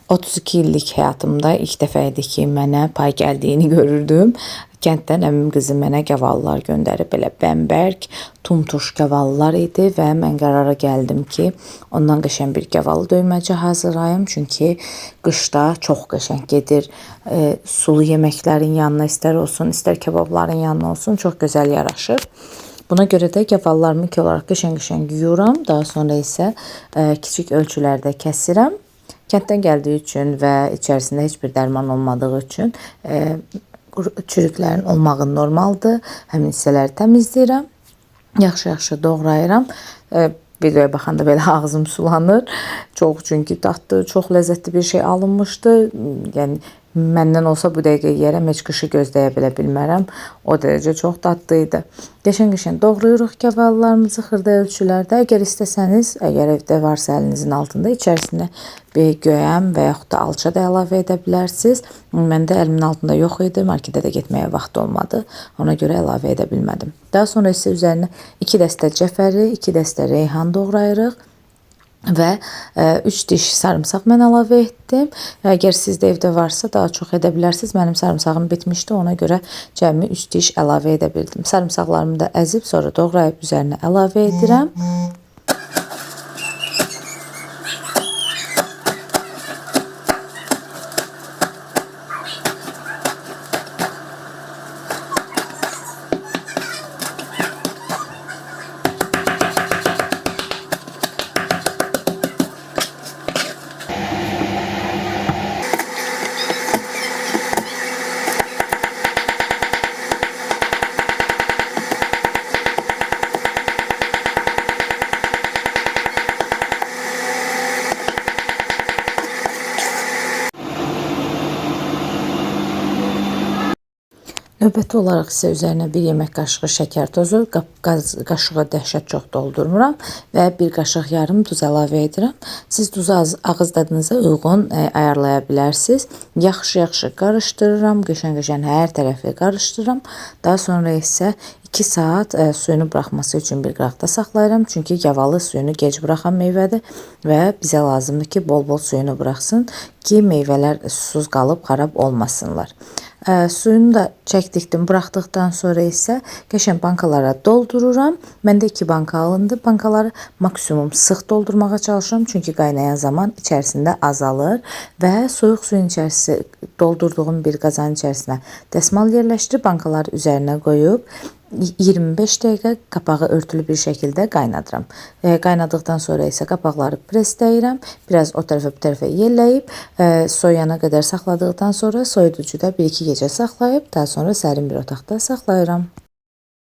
32 illik həyatımda ilk dəfə idi ki, mənə pay gəldiyini görürdüm. Kənddən əmim qızı mənə gavallar göndərib, belə bəmbərk, tumtuş gavallar idi və mən qərara gəldim ki, ondan qəşəng bir gavalı döyməcə hazırlayım. Çünki qışda çox qəşəng gedir. Sulu yeməklərin yanına istər olsun, istər kebabların yanına olsun, çox gözəl yaraşır. Buna görə də gavallarımı ilk olaraq qəşəng-qəşəng yuyuram. Daha sonra isə kiçik ölçülərdə kəsirəm. Kənddən gəldiyi üçün və içərisində heç bir dərman olmadığı üçün çürüklərin olmağı normaldır. Həmin hissələri təmizləyirəm. Yaxşı-yaxşı doğrayıram. Videoya baxanda belə ağzım sulanır. Çünki dadlı, çox ləzzətli bir şey alınmışdı. Yəni məndən olsa bu dəqiqə yeyərəm, heç qışı gözləyə belə bilmərəm. O dərəcə çox dadlı idi. Qəşəng-qəşəng doğrayırıq gavallarımızı xırda ölçülərdə. Əgər istəsəniz, əgər evdə varsa əlinizin altında, içərisinə bir göyəm və yaxud da alça da əlavə edə bilərsiniz. Məndə əlimin altında yox idi, marketə də getməyə vaxt olmadı. Ona görə əlavə edə bilmədim. Daha sonra isə üzərinə 2 dəstə cəfəri, 2 dəstə reyhan doğrayırıq. Və 3 diş sarımsaq mən əlavə etdim. Əgər sizdə evdə varsa daha çox edə bilərsiniz. Mənim sarımsağım bitmişdi, ona görə cəmi 3 diş əlavə edə bildim. Sarımsaqlarımı da əzib sonra doğrayıb üzərinə əlavə edirəm. Növbəti olaraq isə üzərinə 1 yemək qaşığı şəkər tozu, qaşığa dəhşət çox doldurmuram və 1 qaşıq yarım duz əlavə edirəm. Siz duzu ağız dadınıza uyğun ayarlaya bilərsiniz. Yaxşı-yaxşı qarışdırıram, qəşəng-qəşəng hər tərəfi qarışdırıram. Daha sonra isə 2 saat suyunu buraxması üçün bir qıraqda saxlayıram. Çünki gavalı suyunu gec buraxan meyvədir və bizə lazımdır ki, bol-bol suyunu buraxsın ki, meyvələr susuz qalıb xarab olmasınlar. Suyunu da çəkdikdən, buraxdıqdan sonra isə qəşəng bankalara doldururam. Məndə 2 banka alındı. Bankaları maksimum sıx doldurmağa çalışıram. Çünki qaynayan zaman içərisində azalır və soyuq suyun içərisi doldurduğum bir qazanın içərisinə dəsmal yerləşdirib bankaları üzərinə qoyub 25 dəqiqə qapağı örtülü bir şəkildə qaynadıram. Qaynadıqdan sonra isə qapaqları presləyirəm. Biraz o tərəfə bu tərəfə yelləyib, soyuyana qədər saxladıqdan sonra soyuducuda 1-2 gecə saxlayıb, daha sonra sərin bir otaqda saxlayıram.